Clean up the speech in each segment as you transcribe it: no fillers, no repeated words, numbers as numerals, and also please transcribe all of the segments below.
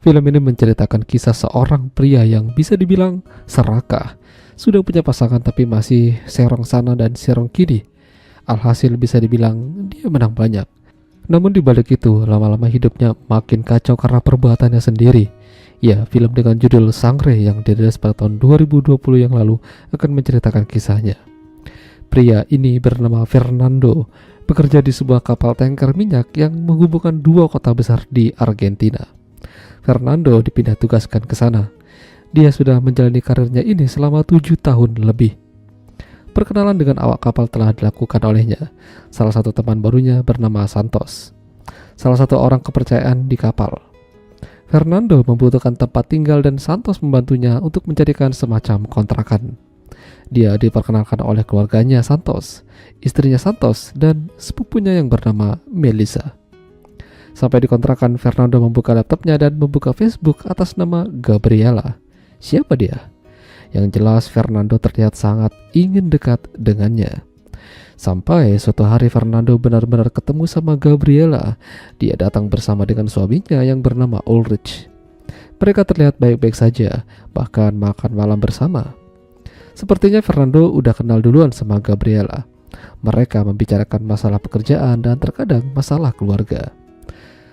Film ini menceritakan kisah seorang pria yang bisa dibilang serakah. Sudah punya pasangan tapi masih serong sana dan serong kiri. Alhasil bisa dibilang dia menang banyak. Namun di balik itu, lama-lama hidupnya makin kacau karena perbuatannya sendiri. Ya, film dengan judul Sangre yang dirilis pada tahun 2020 yang lalu akan menceritakan kisahnya. Pria ini bernama Fernando, bekerja di sebuah kapal tanker minyak yang menghubungkan dua kota besar di Argentina. Fernando dipindah tugaskan ke sana. Dia sudah menjalani karirnya ini selama 7 tahun lebih. Perkenalan dengan awak kapal telah dilakukan olehnya. Salah satu teman barunya bernama Santos, salah satu orang kepercayaan di kapal. Fernando membutuhkan tempat tinggal dan Santos membantunya untuk mencarikan semacam kontrakan. Dia diperkenalkan oleh keluarganya Santos, istrinya Santos, dan sepupunya yang bernama Melissa. Sampai di kontrakan, Fernando membuka laptopnya dan membuka Facebook atas nama Gabriela. Siapa dia? Yang jelas Fernando terlihat sangat ingin dekat dengannya. Sampai suatu hari Fernando benar-benar ketemu sama Gabriela. Dia datang bersama dengan suaminya yang bernama Ulrich. Mereka terlihat baik-baik saja, bahkan makan malam bersama. Sepertinya Fernando udah kenal duluan sama Gabriela. Mereka membicarakan masalah pekerjaan dan terkadang masalah keluarga.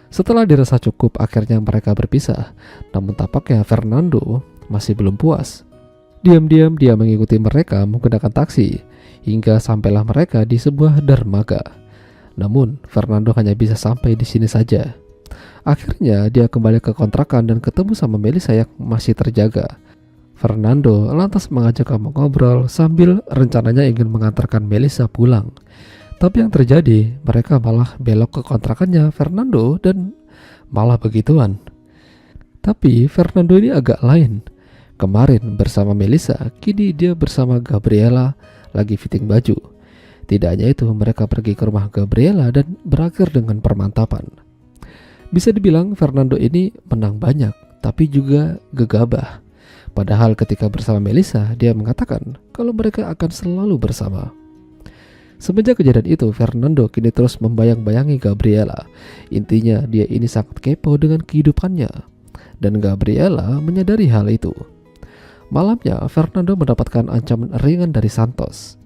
Setelah dirasa cukup, akhirnya mereka berpisah. Namun tampaknya Fernando masih belum puas. Diam-diam dia mengikuti mereka menggunakan taksi, hingga sampailah mereka di sebuah dermaga. Namun Fernando hanya bisa sampai di sini saja. Akhirnya dia kembali ke kontrakan dan ketemu sama Melissa yang masih terjaga. Fernando lantas mengajak kamu ngobrol sambil rencananya ingin mengantarkan Melissa pulang. Tapi yang terjadi, mereka malah belok ke kontrakannya Fernando dan malah begituan. Tapi Fernando ini agak lain. Kemarin bersama Melissa, kini dia bersama Gabriela lagi fitting baju. Tidak hanya itu, mereka pergi ke rumah Gabriela dan berakhir dengan permantapan. Bisa dibilang Fernando ini menang banyak, tapi juga gegabah. Padahal ketika bersama Melissa, dia mengatakan kalau mereka akan selalu bersama. Semenjak kejadian itu, Fernando kini terus membayang-bayangi Gabriela. Intinya dia ini sangat kepo dengan kehidupannya. Dan Gabriela menyadari hal itu. Malamnya, Fernando mendapatkan ancaman ringan dari Santos.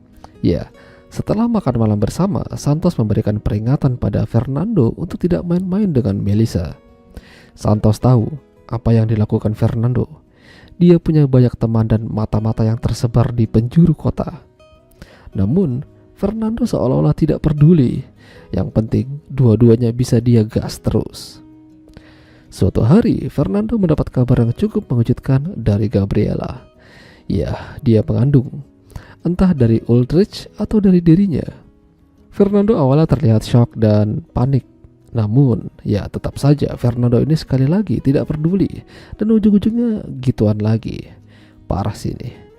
Ya, setelah makan malam bersama, Santos memberikan peringatan pada Fernando untuk tidak main-main dengan Melissa. Santos tahu apa yang dilakukan Fernando. Dia punya banyak teman dan mata-mata yang tersebar di penjuru kota. Namun, Fernando seolah-olah tidak peduli. Yang penting, dua-duanya bisa dia gas terus. Suatu hari, Fernando mendapat kabar yang cukup mengejutkan dari Gabriela. Ya, dia mengandung. Entah dari Ulrich atau dari dirinya. Fernando awalnya terlihat shock dan panik. Namun, ya tetap saja Fernando ini sekali lagi tidak peduli. Dan ujung-ujungnya gituan lagi. Parah sih ini.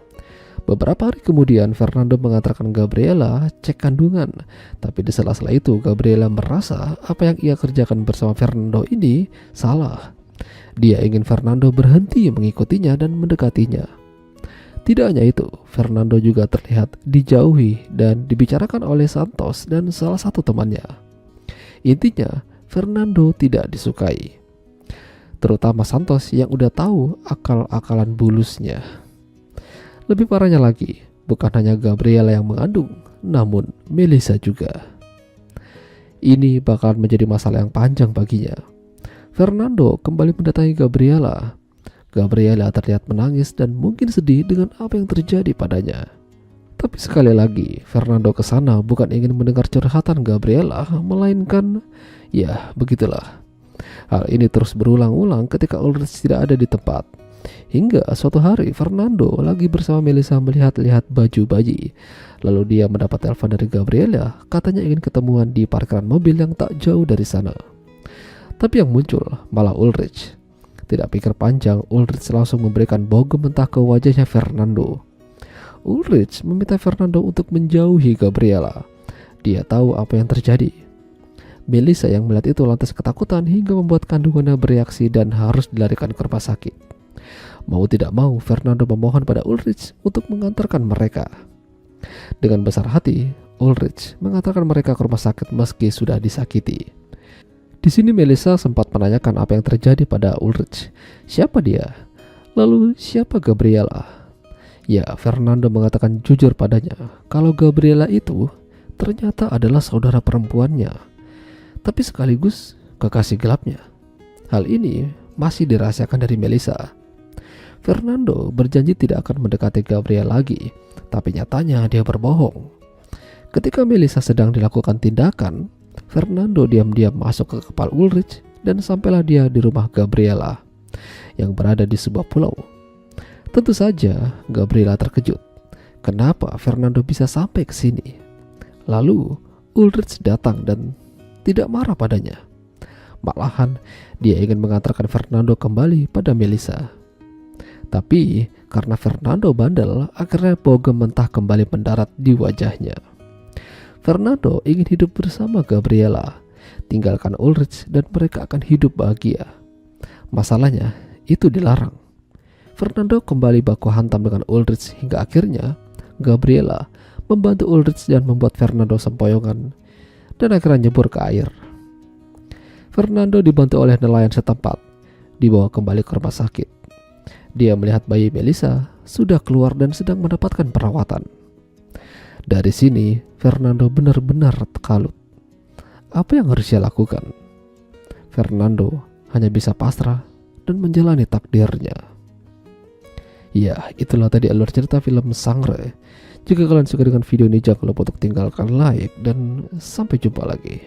Beberapa hari kemudian Fernando mengantarkan Gabriela cek kandungan. Tapi di sela-sela itu Gabriela merasa apa yang ia kerjakan bersama Fernando ini salah. Dia ingin Fernando berhenti mengikutinya dan mendekatinya. Tidak hanya itu, Fernando juga terlihat dijauhi dan dibicarakan oleh Santos dan salah satu temannya. Intinya, Fernando tidak disukai. Terutama Santos yang udah tahu akal-akalan bulusnya. Lebih parahnya lagi, bukan hanya Gabriela yang mengandung, namun Melissa juga. Ini bakal menjadi masalah yang panjang baginya. Fernando kembali mendatangi Gabriela. Gabriela terlihat menangis dan mungkin sedih dengan apa yang terjadi padanya. Tapi sekali lagi, Fernando ke sana bukan ingin mendengar curhatan Gabriela, melainkan, ya begitulah. Hal ini terus berulang-ulang ketika Ulrich tidak ada di tempat. Hingga suatu hari Fernando lagi bersama Melissa melihat-lihat baju bayi. Lalu dia mendapat telepon dari Gabriela, katanya ingin ketemuan di parkiran mobil yang tak jauh dari sana. Tapi yang muncul malah Ulrich. Tidak pikir panjang, Ulrich langsung memberikan bogem mentah ke wajahnya Fernando. Ulrich meminta Fernando untuk menjauhi Gabriela. Dia tahu apa yang terjadi. Melissa yang melihat itu lantas ketakutan hingga membuat kandungannya bereaksi dan harus dilarikan ke rumah sakit. Mau tidak mau, Fernando memohon pada Ulrich untuk mengantarkan mereka. Dengan besar hati, Ulrich mengantarkan mereka ke rumah sakit meski sudah disakiti. Di sini Melissa sempat menanyakan apa yang terjadi pada Ulrich. Siapa dia? Lalu siapa Gabriela? Ya, Fernando mengatakan jujur padanya kalau Gabriela itu ternyata adalah saudara perempuannya, tapi sekaligus kekasih gelapnya. Hal ini masih dirahasiakan dari Melissa. Fernando berjanji tidak akan mendekati Gabriel lagi, tapi nyatanya dia berbohong. Ketika Melissa sedang dilakukan tindakan, Fernando diam-diam masuk ke kapal Ulrich dan sampailah dia di rumah Gabriela yang berada di sebuah pulau. Tentu saja Gabriela terkejut. Kenapa Fernando bisa sampai ke sini? Lalu Ulrich datang dan tidak marah padanya. Malahan dia ingin mengantarkan Fernando kembali pada Melissa. Tapi karena Fernando bandel, akhirnya bogem mentah kembali mendarat di wajahnya. Fernando ingin hidup bersama Gabriela, tinggalkan Ulrich dan mereka akan hidup bahagia. Masalahnya, itu dilarang. Fernando kembali baku hantam dengan Ulrich hingga akhirnya Gabriela membantu Ulrich dan membuat Fernando sempoyongan dan akhirnya nyebur ke air. Fernando dibantu oleh nelayan setempat, dibawa kembali ke rumah sakit. Dia melihat bayi Melissa sudah keluar dan sedang mendapatkan perawatan. Dari sini, Fernando benar-benar terkalut. Apa yang harus dia lakukan? Fernando hanya bisa pasrah dan menjalani takdirnya. Ya, itulah tadi alur cerita film Sangre. Jika kalian suka dengan video ini, jangan lupa untuk tinggalkan like dan sampai jumpa lagi.